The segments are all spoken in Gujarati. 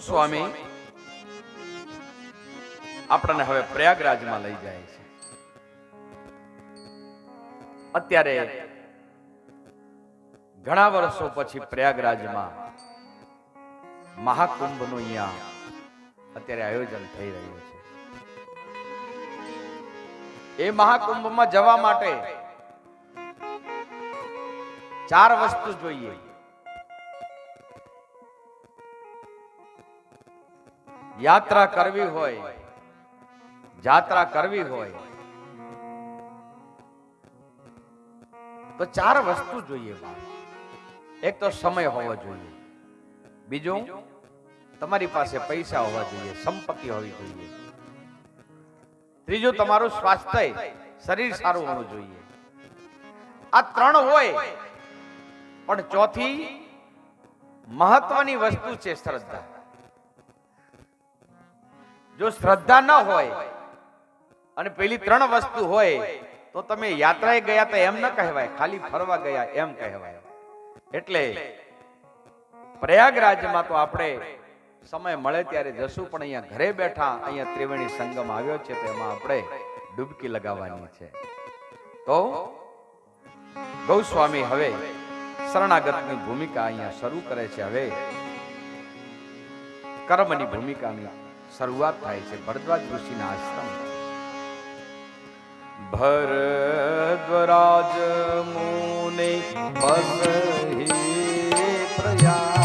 સ્વામી આપણને હવે પ્રયાગરાજમાં લઈ જાય છે. અત્યારે ઘણા વર્ષો પછી પ્રયાગરાજમાં મહાકુંભનું અહીંયા અત્યારે આયોજન થઈ રહ્યું છે. એ મહાકુંભમાં જવા માટે 4 વસ્તુ જોઈએ. યાત્રા કરવી હોય, જાત્રા કરવી હોય તો 4 વસ્તુ જોઈએ. એક તો સમય હોવો જોઈએ, બીજું તમારી પાસે પૈસા હોવા જોઈએ, સંપત્તિ હોવી જોઈએ, ત્રીજું તમારું સ્વાસ્થ્ય, શરીર સારું હોવું જોઈએ. આ 3 હોય પણ ચોથી મહત્વની વસ્તુ છે શ્રદ્ધા. જો શ્રદ્ધા ન હોય અને પેલી 3 વસ્તુ હોય તો તમે યાત્રાએ ગયા તો એમ ન કહેવાય, ખાલી ફરવા ગયા એમ કહેવાય. એટલે પ્રયાગરાજમાં તો આપણે સમય મળે ત્યારે જશું, પણ અહીંયા ઘરે બેઠા અહીંયા ત્રિવેણી સંગમ આવ્યો છે તો એમાં આપણે ડૂબકી લગાવવાની છે. તો ગૌસ્વામી હવે શરણાગતની ભૂમિકા અહીંયા શરૂ કરે છે. હવે કર્મની ભૂમિકાની શરૂઆત થાય છે ભરદ્વાજ ઋષિના આશ્રમ. ભરદ્વાજ મુનિ બસહી પ્રયાગ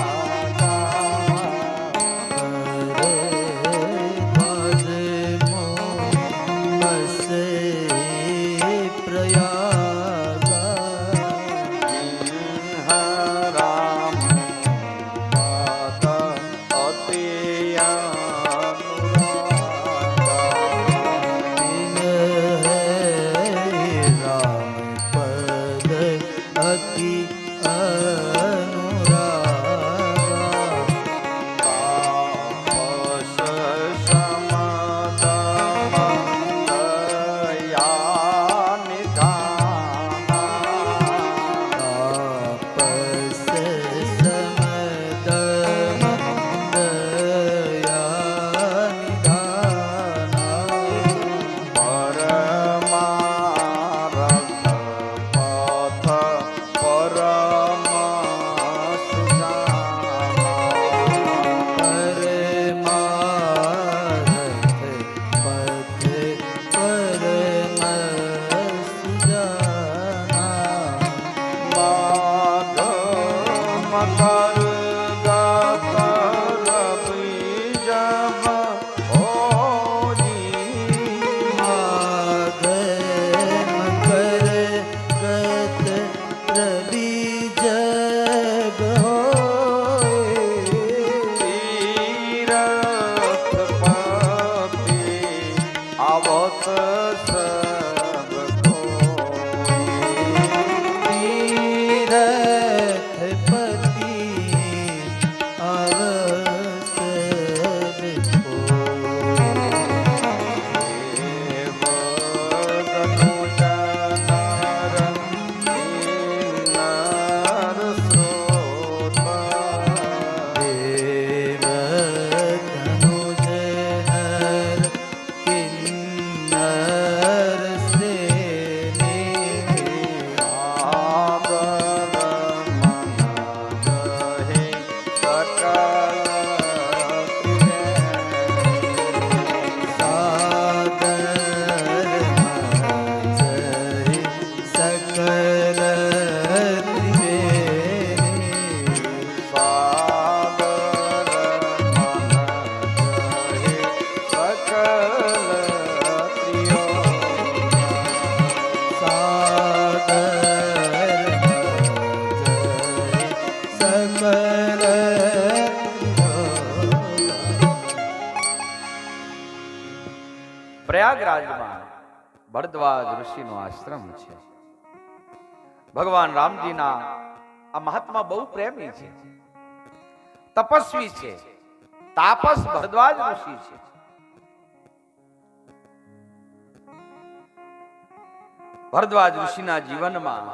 પ્રયાગરાજમાં ભરદ્વાજ ઋષિનો આશ્રમ છે. ભગવાન રામજીના આ મહાત્મા બહુ પ્રેમી છે, તપસ્વી છે, તાપસ ભરદ્વાજ ઋષિ છે. ભરદ્વાજ ઋષિના જીવનમાં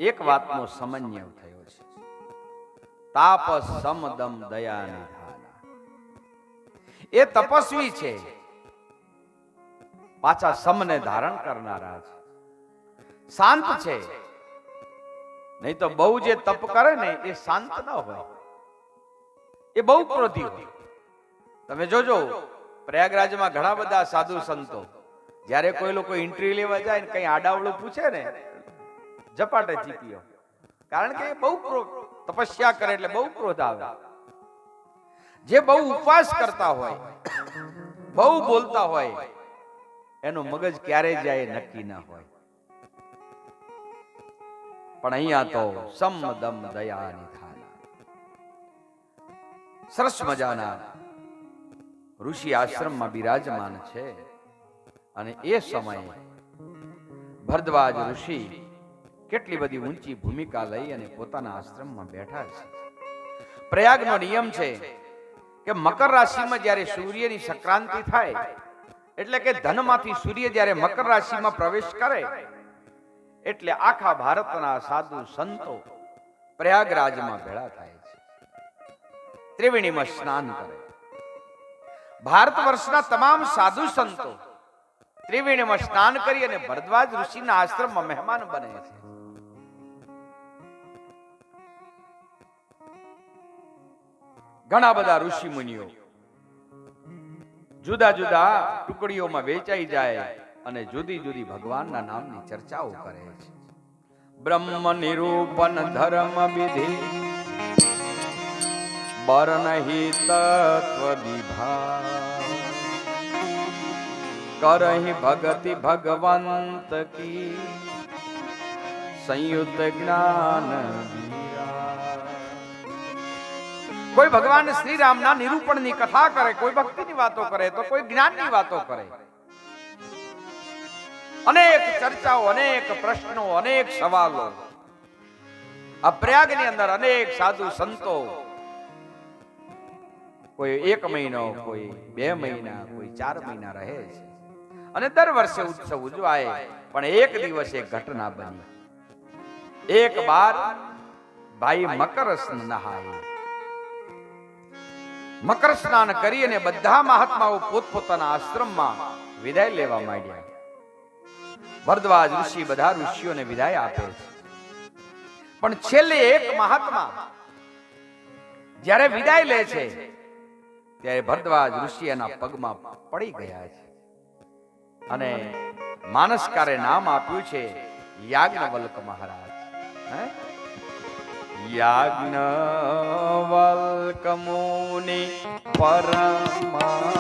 એક વાતનો સમન્વય થયો છે. તાપ સમદમ દયા નિધાના. એ તપસ્વી છે, પાછા સમને ધારણ કરનારા છે, શાંત છે. નહીં તો બહુ જે તપ કરે ને એ શાંત ન હોય, એ બહુ ક્રોધી હોય. તમે જોજો પ્રયાગરાજમાં ઘણા બધા સાધુ સંતો જ્યારે કોઈ લોકો ઇન્ટરવ્યુ લેવા જાય ને કઈ આડાવડું પૂછે ને ઝપાટે ચીપીઓ, કારણ કે બહુ તપસ્યા કરે એટલે બહુ ક્રોધ આવે. જે બહુ ઉપવાસ કરતા હોય, બહુ બોલતા હોય, એનું મગજ ક્યારે જાય નક્કી ના હોય. પણ અહીંયા તો સમદમ દયા નિધાના. સરસ મજાના ઋષિ આશ્રમમાં બિરાજમાન છે. અને એ સમયે ભરદ્વાજ ઋષિ કેટલી બધી ઊંચી ભૂમિકા લઈ અને પોતાના આશ્રમમાં બેઠા છે. પ્રયાગનો નિયમ છે કે મકર રાશિમાં જ્યારે સૂર્યની સંક્રાંતિ થાય, એટલે કે ધનમાંથી સૂર્ય જ્યારે મકર રાશિમાં પ્રવેશ કરે, એટલે આખા ભારતના સાધુ સંતો પ્રયાગરાજમાં ભેળા થાય છે. ત્રિવેણીમાં સ્નાન કરે. ભારત વર્ષના તમામ સાધુ સંતો ત્રિવેણીમાં સ્નાન કરી અને ભરદ્વાજ ઋષિના આશ્રમમાં મહેમાન બને છે. ઘણા બધા ઋષિ મુનિઓ જુદા જુદા ટુકડીઓમાં વેચાઈ જાય અને જુદી જુદી ભગવાનના નામની ચર્ચાઓ કરે છે. બ્રહ્મ નિરૂપણ ધર્મ વિધિ બરનહિ તત્વ વિભાગ કરહિ ભગતિ ભગવંત કી સંયુક્ત જ્ઞાન. કોઈ ભગવાન શ્રી રામના નિરૂપણની કથા કરે, કોઈ ભક્તિની વાતો કરે, તો કોઈ જ્ઞાનની વાતો કરે. અનેક ચર્ચાઓ, અનેક પ્રશ્નો, અનેક સવાલો. આ પ્રયાગની અંદર અનેક સાધુ સંતો કોઈ 1 મહિનો, કોઈ 2 મહિના, કોઈ 4 મહિના રહે છે. અને દર વર્ષે ઉત્સવ ઉજવાય. પણ એક દિવસ એક ઘટના બની. એક બાર ભાઈ મકર નહાય. મકર સ્નાન કરી અને બધા મહાત્માઓ પોતપોતાના આશ્રમમાં વિદાય લેવા માંડ્યા. ભરદ્વાજ ઋષિ બધા ઋષિઓને વિદાય આપે છે. પણ છેલ્લે એક મહાત્મા જ્યારે વિદાય લે છે, ત્યારે ભરદ્વાજ ઋષિ એના પગમાં પડી ગયા છે અને માનસકારે નામ આપ્યું છે યાજ્ઞવલ્ક મહારાજ. યાજ્ઞવલ્ક મુનિ પરમા